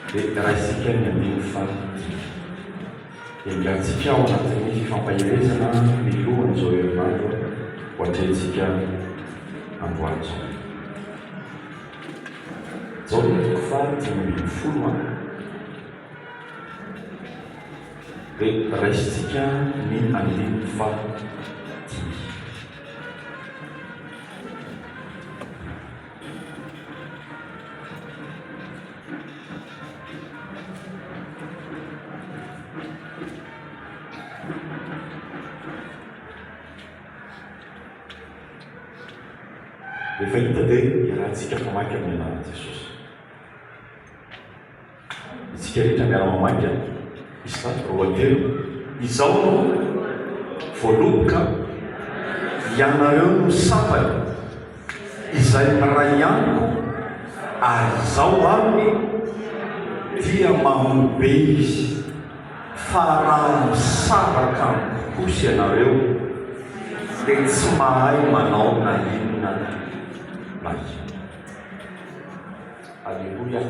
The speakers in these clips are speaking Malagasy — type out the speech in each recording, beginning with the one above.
dia raha isika ny andiny faty ingatsika ao anatin'ny fifampahirezana milohan'izao herinandro hoatrentsika amboazo zao ny toko faty folo dia raisitsika ny andiny faty rehefa hita dia iarahantsika mamaky amin'ny anaran'i Jesosy. Isika rehetra miara mamaky isa roa telo izao no voaloboka ianareo no sampany izay miray amiko ary izao aminy dia mamobe izy fa raha misaraka kosy ianareo dia tsy mahay manao na inona na ino. Alleluia.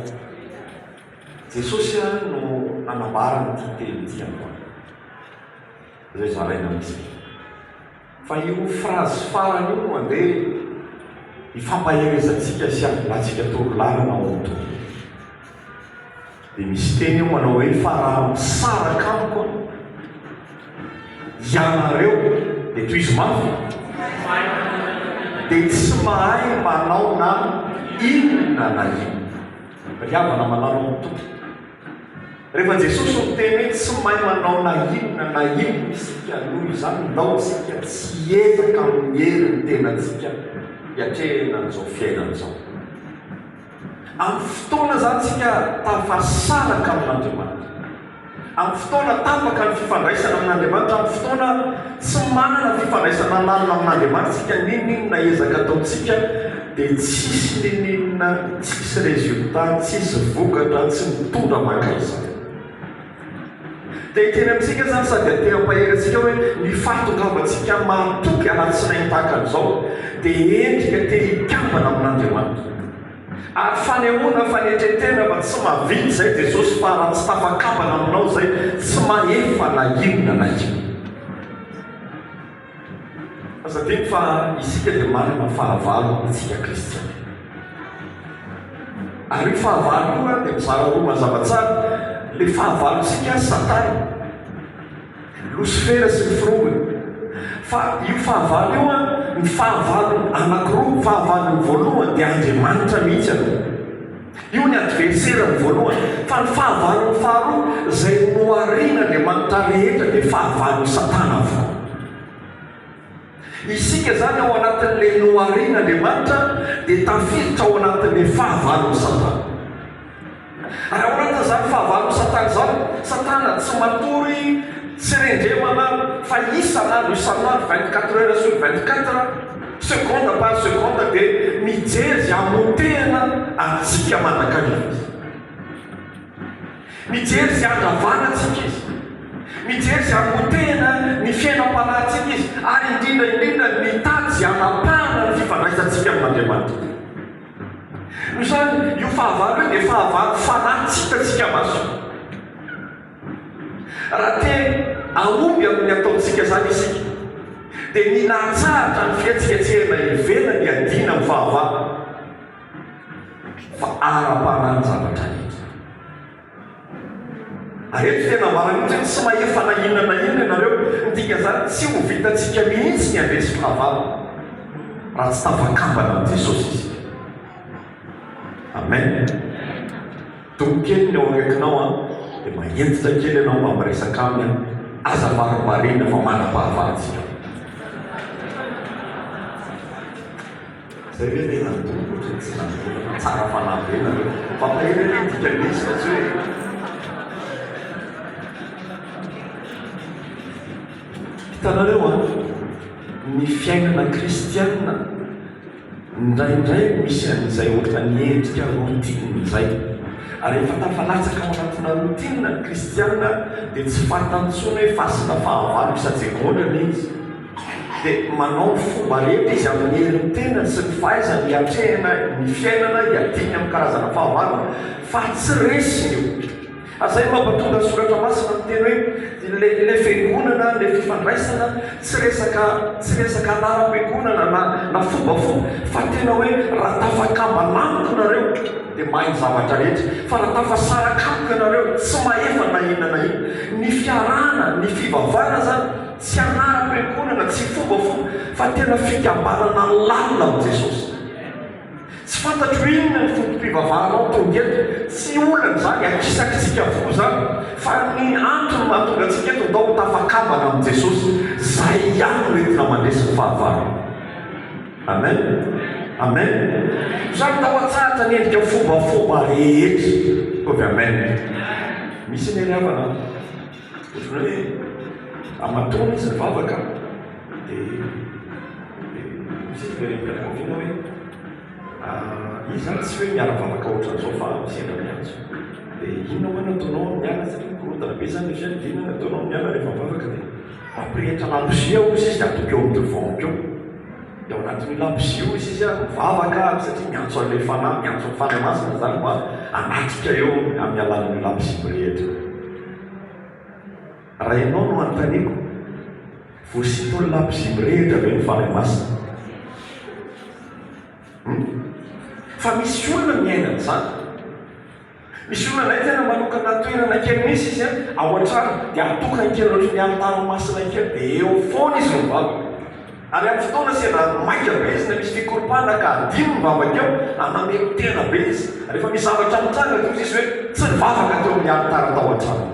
Jesosy no nanambarany ity teny ity androany zay zaraina misy fa io frazy farany io mandeha ifampaherezantsika sy ambolantsika torolalana ao toy dia misy teny io manao hoe fa raha misaraka amiko ianareo dia toy izy mafy dia tsy mahay manao na inona na ino. Riavana manao ny tompoko rehefa Jesosy no teny hoe tsy mahay manao na inona na ino isika noho izany nao isika tsy ezaka amin'ny herin'ny tenantsika hiatrehana an'izao fiainana izao. Amin'ny fotoana zany tsika tafasanaka amin'Andriamanitra, amin'ny fotoana tapaka ny fifandraisana amin'Andriamanitra, amin'ny fotoana tsy manana fifandraisana lalina amin'Andriamanitra tsika ninona ezaka ataontsika dia tsisy ninona, tsisy résultat, tsisy vokatra, tsy mitondra makaizana. Dia teny amintsika zany sady ateram-paherantsika hoe ny fahatongavantsika mahatoky anatin'ainy tahaka an'izao dia endrika te hikambana amin'Andriamanitra ary fanehoana fanetretena fa tsy mahavity zay Jesosy fa raha tsy tafakambana aminao zay tsy mahefa na inona na ino. Azadiny fa isika dia manana fahavalo isika kristiana ary fahavalo io dia mizara roa mazava tsara. Le fahavalo isika Satana, Lucifera sy ny firongony. Fa io fahavalo io ny fahavalo anankiroa. Fahavalo voalohany dia Andriamanitra mihitsy aloha, io ny adversera ny voalohany. Fa ny fahavalo ny faharoa zay noariana Andriamanitra rehetra dia fahavalo Satana avokoa. Isika zany ao anatin'le noariana Andriamanitra dia tafiditra ao anatin'le fahavalo Satana. Ary ao anatin' zany fahavalo Satana zany, Satana tsy matory tsy rendremana fa isan'andro isan'andro 24 heures sur 24 seconde par seconde dia mijery amotena antsika manakariva izy, mijery sy andravanantsika izy, mijery sy amotena ny fiainam-panahintsika izy, ary indrindra mitady sy anapahana ny fifandraisantsika amin'Andriamanitra. No zany io fahavalo io dia fahavalo fanahy-tsitatsika maso. Raha te ahomby amin'ny ataontsika zany isika dia minatsahatra ny fihetsiketserana ivelany adina amin'ny fahavalo fa ara-panahy ny zavatra rehetra. Ary eto tena marany zany tsy mahefa na inona na inona ianareo midika zany tsy ho vitantsika mihitsy ny andresy fahavalo raha tsy tafakambana amin'ny Jesosy isika. Amen. Tonkely ny ao akaikinao dia mahentitra kely ianao mba miresaka aminy aza varovarena fa manam-pahavantsika. Zay hoe tena tombotra tsy nandoa tsara fanavena reo fampahirana dika misy fa tsy hoe hitanareo ny fiainana kristianina indraindray misy an'izay ohatra ny endrika routine zay. Ary efa tafalatsaka ao anatina routine ny kristianina dia tsy fantantsony hoe fasina fahavalo isan-tsegondrana izy dia manao fomba rehetra izy amin'ny herin'ny tenany sy ny fahaizany hiatrehana ny fiainana hiadiny amin'ny karazana fahavalana fa tsy resiny io. Azay mampatonga soratra masina miteny hoe le fiangonana, le fifandraisana tsy resaka anaram-piangonana na fombafomba fa tena hoe raha tafakamba lamiko nareo dia mahay zavatra rehetra, fa raha tafasarakambika nareo tsy mahefa na inona na ino. Ny fiarahana, ny fivavahana zany tsy anaram-piangonana, tsy fombafomba fa tena fikambanana lalina amin'i Jesosy. Tsy fantatro inona ny fotom-pivavahanao tonga eto, tsy olana zany akisakitsika avoa zany, fa ny antony mahatonga antsika eto ndao tafakambana amin'i Jesosy. Zay ihany retina mandresy ny fahavarana. Amen. Amen. Zany tao atsahatra ny endrika fombafomba rehetra. Ovy amen. Misy ny havana ohatrany hoe amatona izy ny vavaka dia misy miarakaviana hoe izy zany tsy hoe miara-vavaka ohatran'izao fa misendra miantso dia inona hoe nataonao miala satria mikorotana be zany izy inona nataonao miala rehefa vavaka dia mampirehitra lampozia izy izy atoko eo amin'ny devant eo dia ao anatin'ny lampozio izy mivavaka satria miantso an'ilay fanahy, miantso ny fanahy masina zany mba anatrika eo amin'ny alalan'ny lampozio rehetra. Raha ianao no anontaniako, voasito ny lampozio rehetra ve ny fanahy masina? Fa misy olona miaina n'izany. Misy olona nay tena manokana toerana kely misy izy ao an-trano dia atokana kely ohatry ny an-tanomasina kely dia eo foana izy no mivavaka. Ary amin'ny fotoana sena maika be izy na misy fikoropahana ka adino mivavaka eo, anamero tena be izy. Rehefa misy zavatra mitranga toy izy hoe tsy nivavaka teo amin'ny alitara tao an-trano.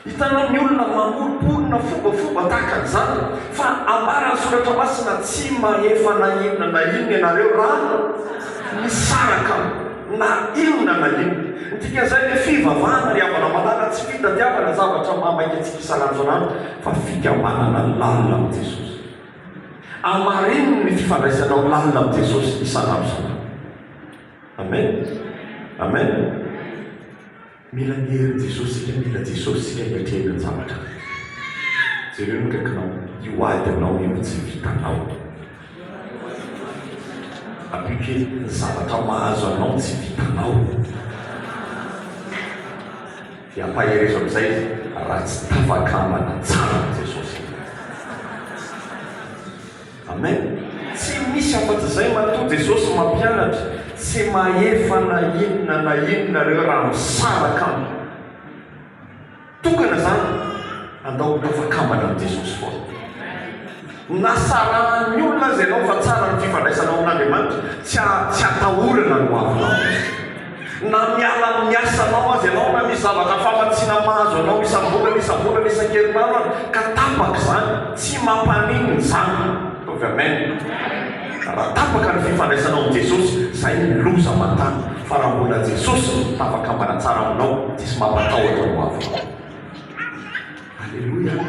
Hitanao ny olona mamoroporona fombafomba tahaka an'izany, fa ambarany soratra masina tsy mahefa na inona na inona ianareo raha misaraka na inona na inona. Dikan'izay le fivavahana ry havana malala tsy fitadiavana zavatra mamaika antsika isan'andro fa fikambanana lalina amin'i Jesosy. Amarininy ny fifandraisanao lalina amin'i Jesosy isan'andro. Amen. Amen. Mila mihery Jesosy sika, mila Jesosy sika hiatrehana ny zavatra. Jereo ndraikinao io ady anao io tsy vitanao. Apike ny zavatra mahazo anao tsy vitanao. Dia ampaherezo amin'izay raha tsy tafakambana tsara amin'i Jesosy. Amen. Tsy misy afa-tsy izay matoa Jesosy mampianatra tsy mahefa na inona reo raha misaraka aminy. Tokana zany andao tafakambana amin'i Jesosy foana. Nasarany olona zay anao fa tsara ny fifandraisanao amin'Andriamanitra, tsy atahorana no avinao. Na miala miasanao azy ianao na misy zavatra famatsiana mahazo anao isambolana isan-kerinandro ka tapaka zany, tsy mampanino zany. Ovy amen. Raha tapaka ny fifandraisanao amin'i Jesosy, zay ny loza mantany. Fa raha mbola Jesosy tafakambana tsara aminao, tsisy mampatahotra no avinao. Alleluia.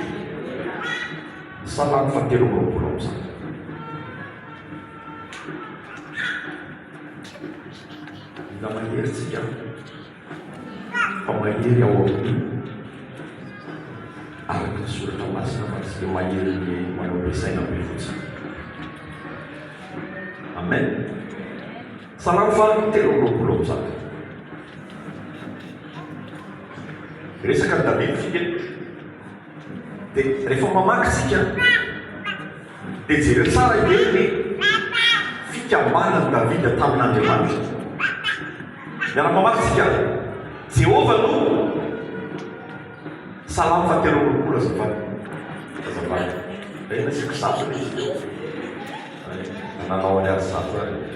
Salamo fahatelo amby roapolo amin'izany. Mila mahery tsika fa mahery ao amin'ny araka ny soratra masina fa tsy dia mahery ny manao ampiasaina be fotsiny. Amen. Salamo fahatelo amby roapolo amin'izany. Resaka David fika dia rehefa mamaky tsika dia jereo tsara io ny fikambanany Davida tamin'Andriamanitra. Miara mamaky tsika Jehova no salamo fahatelo amby roapolo azafady. Ena siko satrony izy nanao any azy satrony.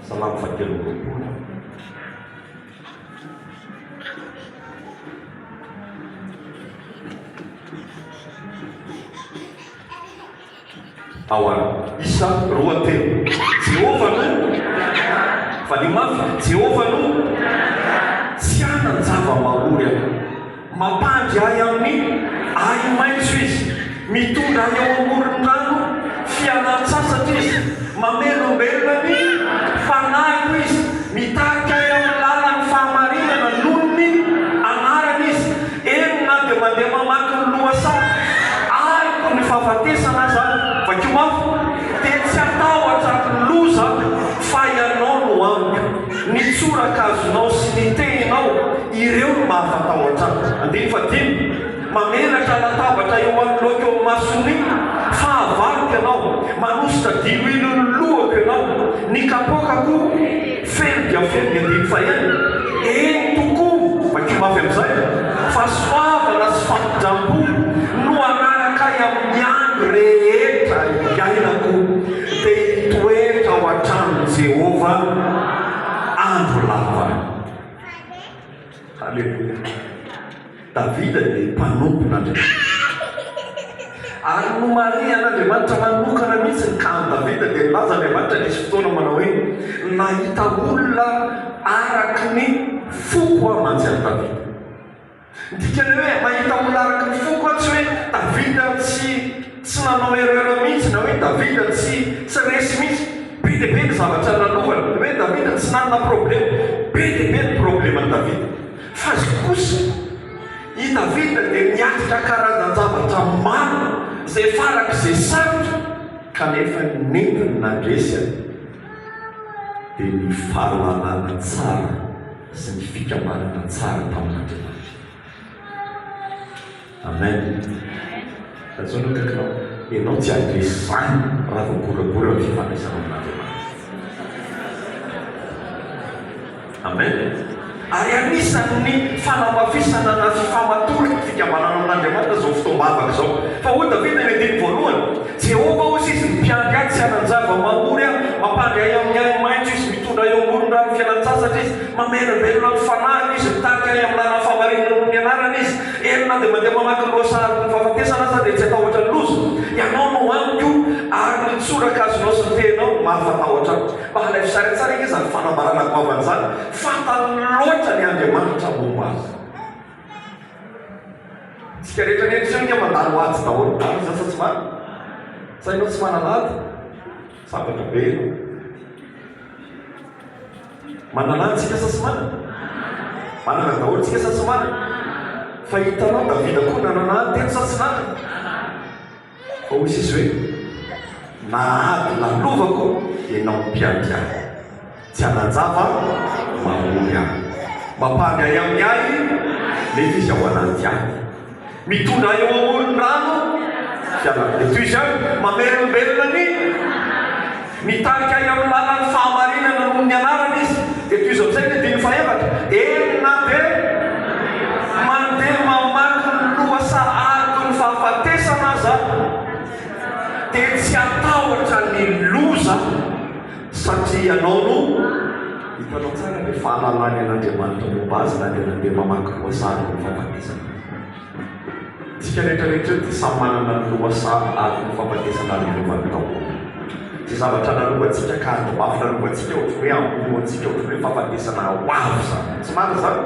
Salamo fahatelo amby roapolo. Isa roa telo. Jehova no valimafy, Jehova no tsy anany zava-mahory aho. Mampandry ahy amin'ny ahy maitso izy, mitondra ahy eo amoron-drano fialan-tsasatra izy, mamelombelona ny fanahiko izy, mitarika ahy amin'ny lalan'ny fahamarinana noho ny anarany izy. Eny na dia mandeha ny tsorakazonao sy ny tenao, ireo no mahafatahotra. Andiny fadimy, mamelatra latabatra eo anoloka eo masony, fahavalika ianao, manositra dilo ilololohako ianao, ny kapokako feno dia feno. Ny andiny fahaenina, eny tokoa vakio mafy amin'izay fa soavana sy fampijambo no anaraka amin'ny andro rehetra iainako, dia hitoetra ao an-tranon'i Jehova andro lava. Halleluja. Davida dia mpanompon'Andriamanitra, ary no Maria an'Andriamanitra manokana mihitsy ny kamo Davida dia nilaza Andriamanitra nisy fotoana manao hoe nahita olona araky ny foko amantsy any Davida. Dikany hoe mahita olona araky ny foko a, tsy hoe Davida tsy nanao erreur mihitsy, na hoe Davida tsy resy mihitsy. Be dia be ny zavatra nanovana, hoe Davida tsy nanana problema, be dia be ny problema ny Davida. Fa izy kosa i Davida dia niatitra karazan-javatra maro izay farak'izay sarotra, kanefa nentiny nandresy dia ny fahalalana tsara sy ny fikamarana tsara tamin'Andriamanitra. Amen. Zao no kakinao, ianao tsy adresy zany raha voagoragory amin'ny fifandraisanao amin'Andriamanitra. Amen. Ary anisan'ny fanamafisana na fifamatolaka fikamarana amin'Andriamanitra zao fotoam-bavaka zao. Fa hoy Davida ny andiny voalohany, Jehova hozy izy mpiandry ahy tsy hanan-java mamory ahy, mampandry ahy amin'ny ahy maitso izy, mitondra eo ambony rano fialan-tsasatra izy, mamelabelona ny fanahy izy, mitarika ahy amin'ny lalana famarinana noho ny anarana izy. Elona dia mandeha mamaky ny loasary ny fahafatesana aza dia tsy atahotra ny loza. Ianao no amiko ary ny tsorakazonao sy ny tenao mahafatahotra. Mba halay fisaritsara iny izy ny fanambarana koavan'izany, fantany loatra ny Andriamanitra momba azy. Tsika rehetra ny endry ny mandalo aty daholo. Ary zasa tsy mana, sa ianao tsy manalady, sabatra be ianao. Manalady tsika sa tsy mana, manana daholo tsika sa tsy mana. Fa hitanao Davida koa nananady teny sa tsy nana. Fa hoy izy hoe nahady lalovako ianao mpiandry ahy, tsy hanan-java mamory ahy, mampandry ahy amin'ny ahy nefa izy ao anaty ahy, mitondra eo ambony rano fialana. Dia toy izany mamelombelona ny mitarika ahy amin'ny lalany fahamarinana noho ny anarana izy. Dia toy izao amin'izay ny andiny fahaefatra, enina dia mandeha mamaky ny loasa ariko ny fahafatesana aza, dia tsy atahotra ny loza, satria ianao no hitanao tsara ny fahalalany an'Andriamanitra momba azy na dia nandeha mamaky loasa ariko ny fahafatesana. Tsika rehetrarehetra dia samy manana ny loasa ariko ny fahafatesana alovany tao. Tsy zavatra nalovantsika ka andromafy nalovantsika ohatry hoe amboantsika ohatry hoe fahafatesana ho avo zany, tsy marina zany.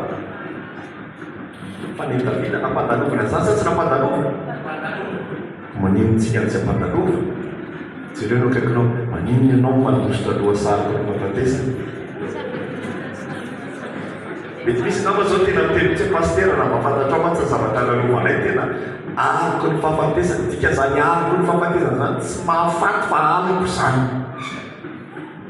Fa ny Davida nampandalovana zany sa tsy nampandalovana? Maninontsika tsy ampandalovana? Jereo no akaikinao, maninona ianao manositra loasariko ny fahafatesana? Mety misy nama zao tena mitelitsy pastera na mahafantatrao mantsy zavatra nalovanay tena ariko ny fahafatesana. Dika zany ariko ny fahafatesana zany tsy mahafaty fa aloko zany.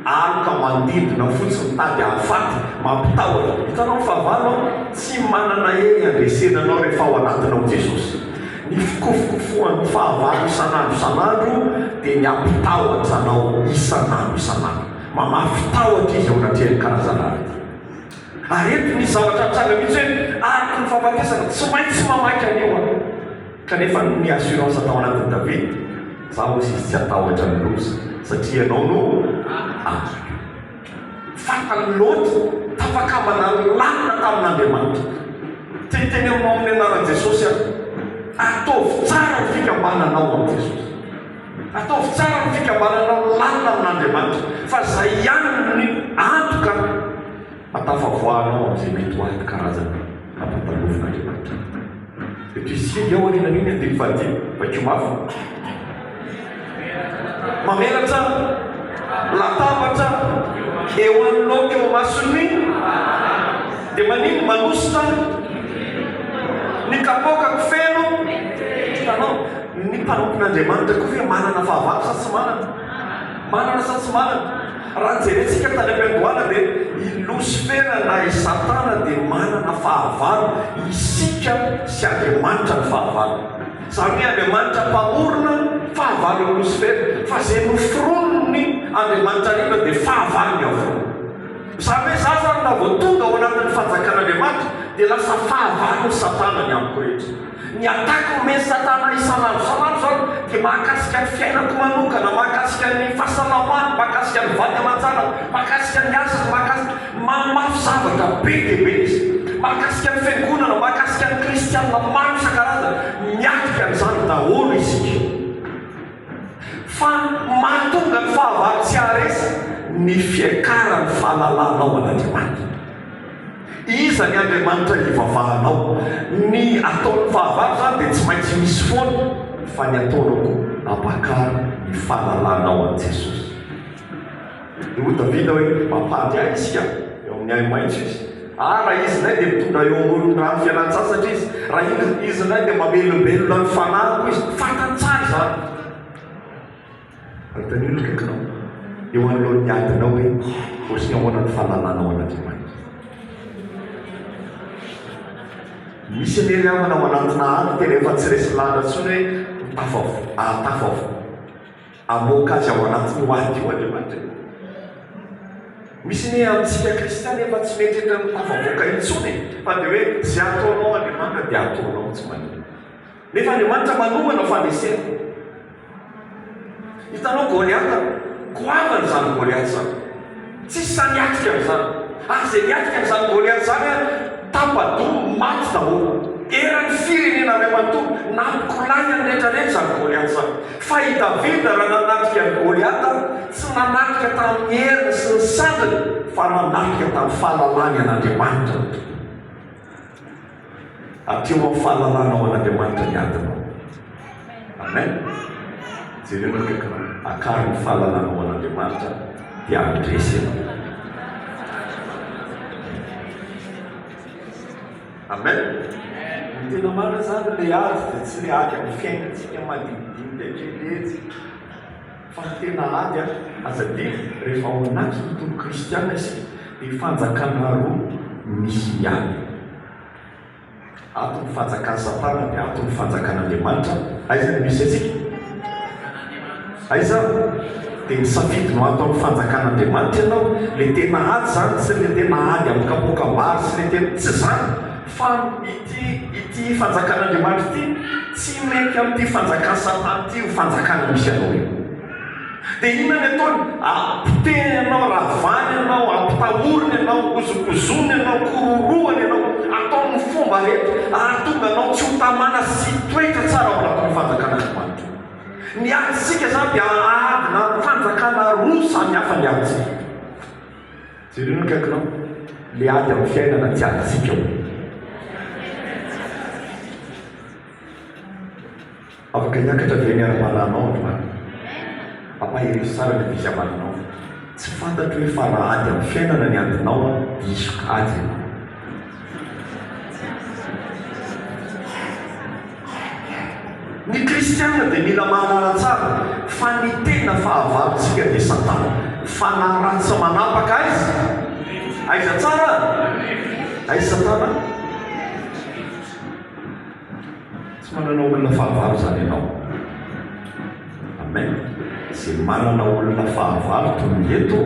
Aloka mandindona fotsiny mitady hahafaty mampitahotra. Hitanao ny fahavalao tsy manana eny andresenanao rehefa ao anatinao Jesosy. Ny fikofokofohan'ny fahavalo isan'andro dia ny ampitahotra anao isan'andro. Mamafitahotra izy ao anatrehany karazana arety. Ary eto ny zavatra tranga mihitsy hoe ariko ny fahafatesana tsy maintsy mamaky an'io aho. Kanefa ny assurance atao anatin'ny Davida, zaho izy tsy atahotra ny loza, satria ianao no amiko. Fantany loatra tafakamana lalina tamin'Andriamanitra. Teteny aminao amin'ny anaran'i Jesosy aho, ataovy tsara ny fikambananao amin'i Jesosy, ataovy tsara ny fikambananao lalina amin'Andriamanitra. Fa izay ihany ny antoka atafavoahanao amin'izay mety ho aty karazana ampatalovin'Andriamanitra. Dia toy isika ao aninan'iny andiny fahadimy vakio mafy, mamelatra latabatra eo anoloka eo masony, dia manino manositra ny kapokako feno. Hitanao ny mpanompon'Andriamanitra koa hoe manana fahavalo sa tsy manana? Manana sa tsy manana? Raha jerentsika tany am-piandohana dia Losifera na Satana dia manana fahavalo, isika sy Andriamanitra ny fahavalo. Zany hoe Andriamanitra mpamorona fahavalo ny Losifera, fa zay noforonony Andriamanitra riva dia fahavalo ny avoa. Zany hoe za zany na vao tonga ao anatin'ny fanjakan'Andriamanitra dia lasa fahavalo ny Satana ny amiko rehetra. Ny atako me Satana isanandro zany dia mahakasika ny fiainako manokana, mahakasika ny fahasalamana, mahakasika ny vady aman-tsana, mahakasika ny asako, mahakasika mafy zavatra be dia be izy, mahakasika ny fiangonana, mahakasika ny kristianina maro isan-karazany, miatika n'izany daholo isika. Fa mahatonga ny fahavalo tsy haresy ny fiakarany fahalalànao an'Andriamanitra. Iza ny Andriamanitra ivavahanao, ny ataon'ny fahavalo zany dia tsy maintsy misy foana, fa ny ataonao apakara ny fahalalànao an' Jesosy. Ho Davida hoe mampady ahy isika eo amin'ny ahy maitso izy. Raha izy nay dia mitondra eo ambony rano fialan-tsasatra izy, raha izy nay dia mamelombelona ny fanahiko izy, fantany tsara zany. Anotan'ino no kaikinao eo anoloan'ny adinao hoe osia ahoana ny fahalalànao an'Andriamanitra. Misy nery amana ao anatina ady tena efa tsy resy lana tsony hoe tafavo amoaka azy ao anatin'ny hoady io Andriamanitra. Misy ne amintsika kristiany efa tsy mety etra mitafavoaka intsony, fa dia hoe zay ataonao Andriamanitra dia ataonao tsy manino. Nefa Andriamanitra manomana fanesena. Hitanao Goliata, goavana zany Goliata zany, tsisy saniatika amin'izany. Zay niatika amin'izany Goliata zany tapadono maty daholo. Eran'ny firenena ray manontolo nampikolany any rehetrarehetra zany Goliata zany. Fa i Davida raha nanatrika ny Goliata tsy nanatrika tamin'ny heriny sy ny sandiny, fa nanatrika tamin'ny fahalalany an'Andriamanitra. Ateo amin'ny fahalalànao an'Andriamanitra ny adinao. Amen. Jereo no kaikinao akary ny fahalalànao an'Andriamanitra dia andresy ianao. Amen. Ny tena marina zany le ady dia tsy le ady amin'ny fiainantsika madinidiny kekeletsy, fa tena ady azadiny rehefa ao anaty tontolo kristiana isika dia fanjakana roa misy ihany. Ato ny fanjakan'ny Satana dia ato ny fanjakan'Andriamanitra. Aiza ny misy atsika? Aiza dia misafidinao ato amin'ny fanjakan'Andriamanitra ianao, le tena ady zany sy le tena ady amin'ny kapoakambary sy le tena tsy zany, fa ity fanjakan'Andriamanitra ity tsy mety amin'ity fanjakan'ny Satana ity ho fanjakana misy anao io. Dia inona ny ataony? Ampiteny ianao, ravany ianao, ampitahoriny ianao, ozokozony ianao, kororohany ianao, ataony fomba rehetra ahatonga anao tsy ho tamana sy toetra tsara ao anatin'ny fanjakan'Andriamanitra. Ny adintsika zany dia adina fanjakana roa samy hafa ny adintsika. Jereo no kaikinao le ady amin'ny fiainana tsy adintsika eo. Afaka hiakatra ve ny ara-pahalanao Andriamanitra? Ampahery tsara ny fizamananao. Tsy fantatro hoe fa raha ady amin'ny fiainana ny adinao isoka ady ianao. Ny kristianina dia mila mahalala tsara fa ny tena fahavalontsika dia Satana. Fa na ratsy manapaka aiza? Aiza tsara? Aiza Satana? Tsy manana olona fahavalo zany ianao. Amen. Izay manana olona fahavalo toy ny eto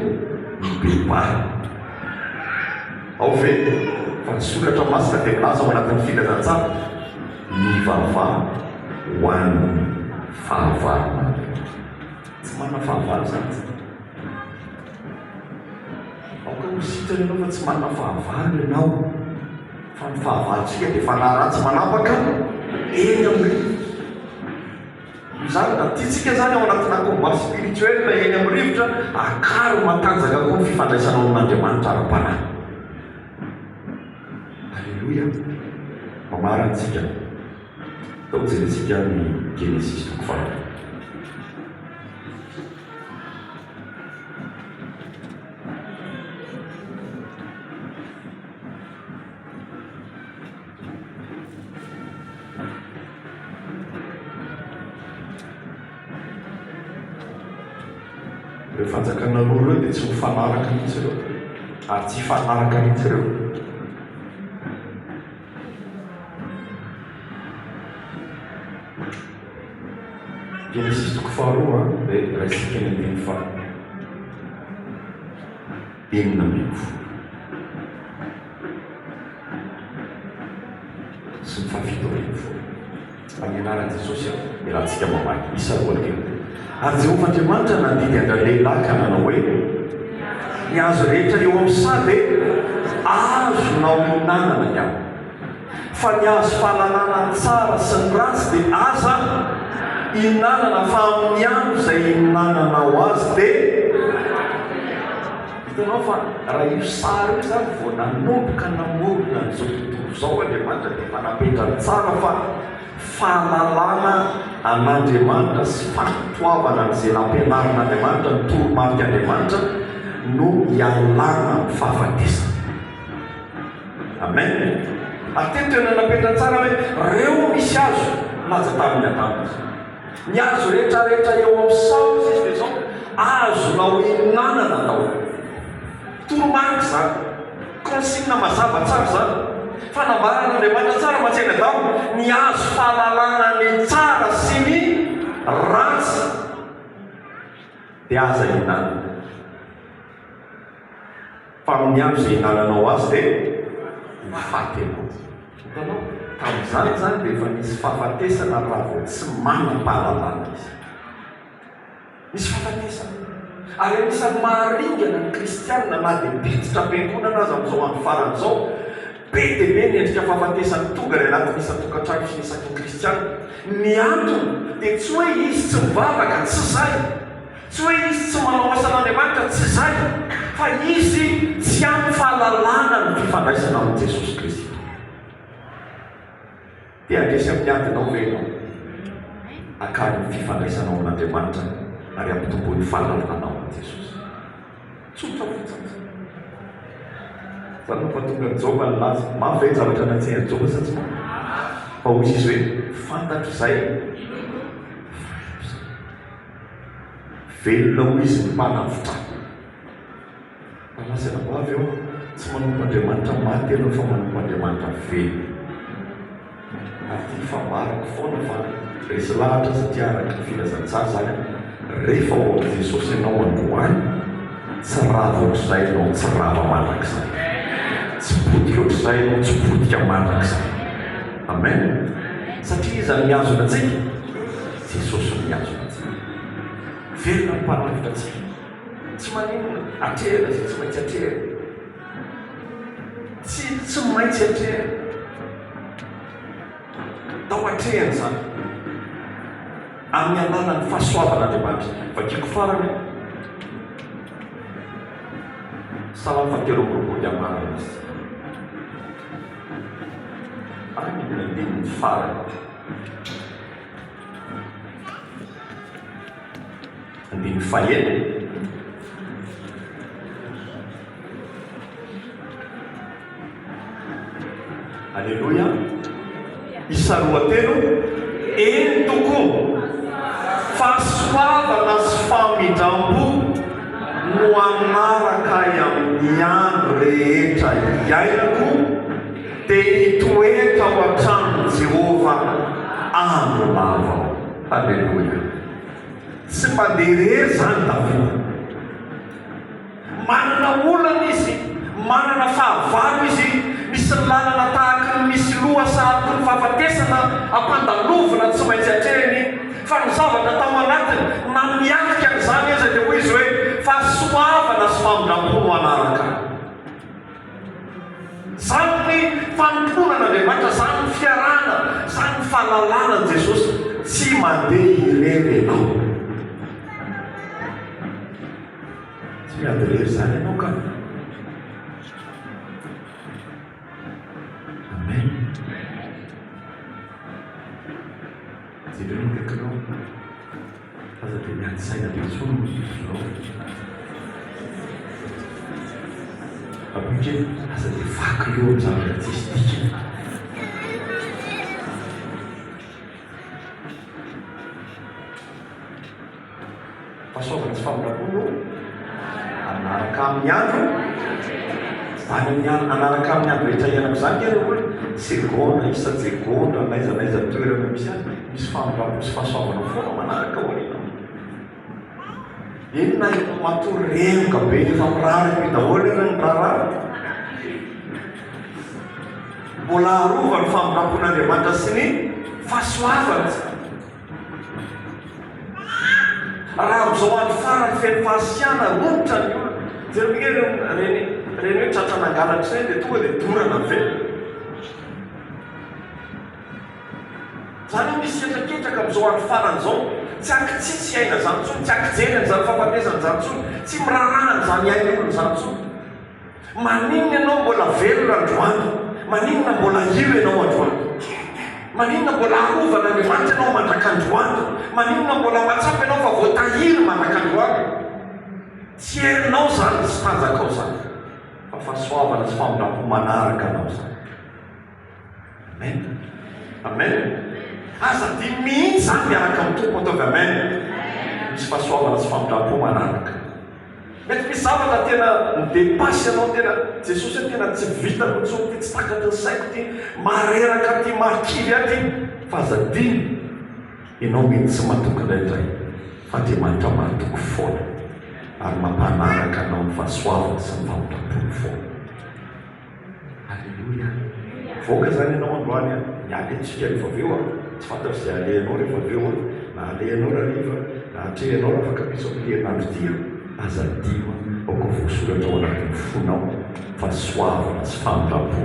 ny bebary. Ao ve fa ny sokatra masina dia milaza ao anatin'ny filazantsara ny vavah ho an'ny fahavalo. Tsy manana fahavalo zany. Aoka ho sitrany ianao fa tsy manana fahavalo ianao, fa ny fahavalontsika dia fa na ratsy manapaka eny amin'ny zany da tiatsika zany ao anatina combat spirituel na eny amin'ny rivotra akaro matanjaka koa ny fifandraisanao amin'Andriamanitra ara-panahy. Alleluia. Mamarantsika tao jerentsika ny Genesis toko faharoa. Ireo fanjakana roa ireo dia tsy mifanaraka mihitsy ireo. ary tsy fanaraka mihitsy ireo. Genesis toko faharoa dia raisika ny andiny fa enina ambin'ny folo sy ny fahafito ambin'ny folo. Amin'ny anaran'i Jesosy miarahantsika mamaky isa roa kely. Ary Jehovah Andriamanitra nandidy andra lehilahy ka nanao hoe ny azo rehetra eo amin'ny sady azonao hinanana ihany, fa ny azo fahalalana tsara sy ny ratsy dia aza hinanana, fa amin'ny andro izay hinananao azy dia hitanao fa raha io sara io zany vao nanomboka namorona n'izao tontolo izao Andriamanitra dia efa napetrany tsara fa fahalalana an'Andriamanitra sy fampitoavana n'izay nampianarin'Andriamanitra ny toromarika Andriamanitra no hialana amin'ny fahafatesana. Amen. Ary tena napetrany tsara hoe reo misy azo laza tamin'ny Adama. Ny azo rehetrarehetra eo amin'ny sao izy dia zao azonao hinanana tao. Toromarika zany, consigne mazava tsara zany. Fanambaran'Andriamanitra tsara matsaina tao ny azo fahalalana ny tsara sy ny ratsy dia aza hinanana. Fa amin'ny andro izay hinananao azy dia mifaty anao. Hitanao tamin'izany zany dia efa nisy fahafatesana raha vao tsy manam-pahalalana izy. Misy fahafatesana. Ary anisan'ny maharingana ny kristianina na dia biditra am-piangonana azy amin'izao andro faran'izao, be dia be ny endrika fahafatesany tonga ny anatin'ny isan-tokantrano sy ny isaky ny kristianina. Ny antony dia tsy hoe izy tsy mivavaka, tsy zay. Tsy hoe izy tsy manao asan'Andriamanitra, tsy zay. Fa izy tsy amin'ny fahalalana ny fifandraisana amin'ny Jesosy Kristy. Dia andresy amin'ny adinao ve ianao akany ny fifandraisanao amin'Andriamanitra ary ampitomboan'ny fahalalana amin'ny Jesosy. Tsotra fotsiny. Zany fa tonga ny Jehova nilaza mafy zavatra natsehany Jehova sa tsy ma? Fa hoy izy hoe fantatro izay velona ho izy ny mpanavotrana. Alasana ho avy eo tsy manompo Andriamanitra maty ianao fa manompo Andriamanitra velona. Ary tia fambarako foana fa resy lahatra satria araka ny filazantsara zany rehefa ao amin'ny Jesosy ianao androany tsy rava ohatr'izay ianao tsy rava mandrakizay, tsy potika ohatr'izay ianao tsy potika mandrakizay. Amen. Satria izy ny azona antsika, Jesosy ny azona antsika. Velona ny mpanavitra antsika. Tsy maninona atrehana izay tsy maintsy atrehana. Tsy maintsy atrehana. Tao atrehana zany. Amin'ny anarany fahasoavan'Andriamanitra. Vakiako farany Salamo 3 amarana izy. Any ny andininy farany. Andininy fahaenina. Alleluia. Isa 2:3 eny tokoa fahasoavana sy famindrampo no anaraka amin'ny andro rehetra iainako dia hitoetra ao an-tranon'i Jehova andro lava. Alleluia. Tsy manderery zany Davida. Manana olana izy, manana fahavalo izy, misy lalana tahaka ny misy loha sahabo ny fahafatesana ampandalovana tsy maintsy atrehany. Fa ny zavatra tao anatiny na mianika n'izany izy dia hoy izy hoe fahasoavana sy famindrampo no anaraka. Zany ny fanomponan'Andriamanitra, zany ny fiarahana, zany ny fahalalana n' Jesosy. Tsy mandeha irery ianao. Tsy miady irery zany ianao ka. Amen. Jereo kaikanao aza dia miady saina be tsony izao. Abike aza dia vaky eo amin'ny zavatra tsisy dikany. Fahasoavana sy famindrampo no anaraka amin'ny andro any anaraka amin'ny andro rehetra ianako zany kely olo segonda isa-jegonda naizanaiza toerana misy famindrampo sy fahasoavana foana manaraka olina iny na matoremoka be efa miraraka daholo ireny raharaha mbola arova ny famindrampon'Andriamanitra sy ny fahasoavana raha am'izao andro farany feno fahasiana romotra ny olo jeromigny reny hoe tratranangalatry reny dia tonga dia dorana ve zany misy etraketraka am'izao andro farany zao tsy akitsitsy aina zany tsony tsy akijerany zany fampamezany zany tsony tsy mirarahany zany ain'olony zany tsony maninona ianao mbola velona androany maninona mbola io ianao androany maninona mbola arovana Andriamanitra ianao mandrak'androany maninona mbola matsapy ianao fa voatahiry mandrak'androany tsy herinao zany sy tanjakao zany fa fahasoavana sy famindrampo manaraka anao zany amen amen aza dia mihitsy zany miaraka amin'ny tompo ataovy amen misy fahasoavana sy famindrampo manaraka mety misy zavatra tena midepasy ianao tena Jesosy tena tsy vita nitsony ty tsy takatry ny saiko ty mareraka ty markivy aty fa azadiny ianao mety tsy matoky indraindray fa Andriamanitra matoky foana ary mampanaraka anao ny fahasoavana sy ny famindrampo foana alleluia voaka zany ianao androany nialentsika rehefa aveo tsy fantatry zay alehanao rehefa aveo na alehanao rariva na atrehanao raha afaka misy ampianandro tia azadio aoko voasoratra ao anatin'ny fonao fahasoavana sy famindrampo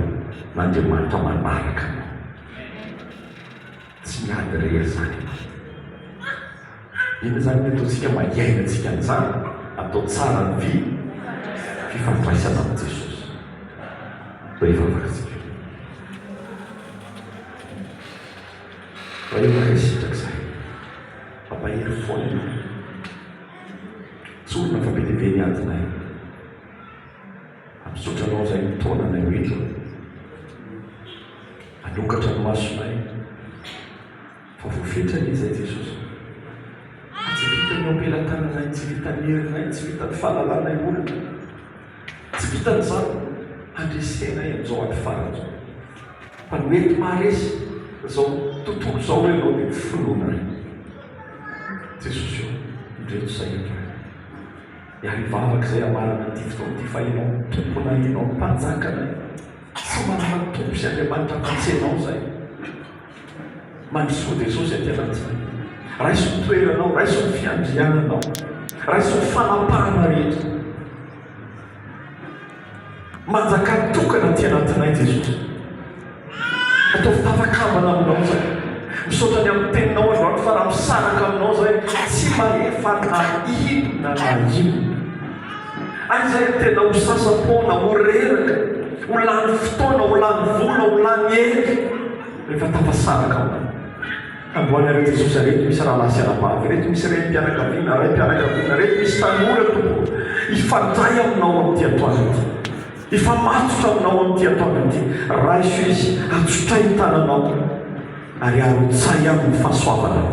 n'Andriamanitra manaraka anao tsy miady rery zany iny zany ataontsika mahiainantsika an'izany atao tsara ny fifandraisana amin'ny Jesosy rehefa vakatsika rehefa sitraka zay ampahery foana ianao tsorona fa be lehibe ny adinay ampisotranao zay mitaonanay hoeto anokatra ny masonay fa voafetrany izay Jesosy tsy vitany ampelantananay tsy vitany herinay tsy vitany fahalalànay olona tsy vitany zany andresenay am'izao ady farazao fa mety maharesy zao tontolo zao hoe anao dia finoana re Jesosy io indreto zay eto iarivavaka zay amarana ty fotoana ty fa ianao tomponay ianao mpanjakanay tsy manana tompo sy Andriamanitra afatsenao zay mandrosoa Jesosy atyanan'izay raiso ny toeranao raiso ny fiandriananao raiso ny fanapahana rehetra manjaka tokana ty anatinay Jesosy atao fitafakambana aminao zay misaotrany amin'ny teninao androany fa raha misaraka aminao zay tsy mahefa na inona na inona any zay tena ho sasam-pona ho reraka ho lany fotoana ho lany vola ho lany eky rehefa tafasaraka aminao androany areo Jesosy arety misy raha lasy anapavy reto misy reny mpianakaviana ray mpianakaviana reto misy tanora tompo ifandray aminao amin'ity atoana ity ifamatotra aminao amin'ity atoana ity raiso izy atsotray ny tananao ary arotsay amin'ny fahasoavana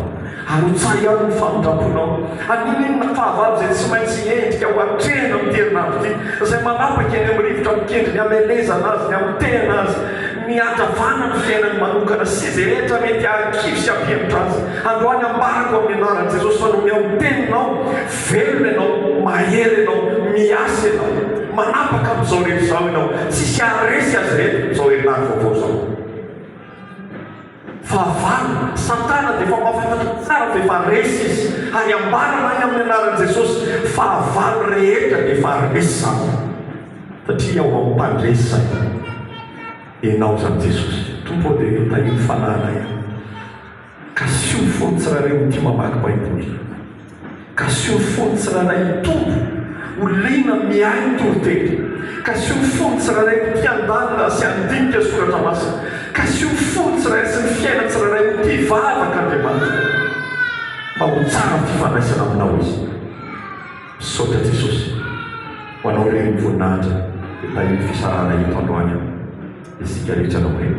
arotsay amin'ny famindramponao aninina fahavalo zay tsy maintsy endrika ho atrehana amin'ny terinandro ity zay manapaka eny amin'ny rivotra mikendry ny amelezana azy ny amitehana azy ny adavana ny fiainany manokana sy zay rehetra mety akivy sy ampiemitra azy androany ambarako amin'ny anaran'i Jesosy fa no miaoteninao velona ianao mahery ianao miasa ianao manapaka amin'izao rehetra zao ianao tsisy aresy azy rehetra amin'izao herinandro vaovao zao fahavalo satana dia efa mafantatra tsara fa efa resy izy ary ambarana any amin'ny anaran'i Jesosy fahavalo rehetra dia efa resy zany satria ao ampandresy zay ianao zany Jesosy tompo dia tahiny fanana ihany ka sy ho fony tsiraray ho tia mamaky baiboly ka sy ho fony tsiraray tompo ho lina miainy toroteny ka sy ho fony tsiraray ho tia andanina sy andinika soratra masina ka sy ho fony tsiraray sy ny fiaina tsiraray ho tia vavaka Andriamanitra mba ho tsara ny fifandraisana aminao izy misaotra Jesosy ho anao reny voninahitra dia tahiny fisarana eto androany isika rehetra anao hoe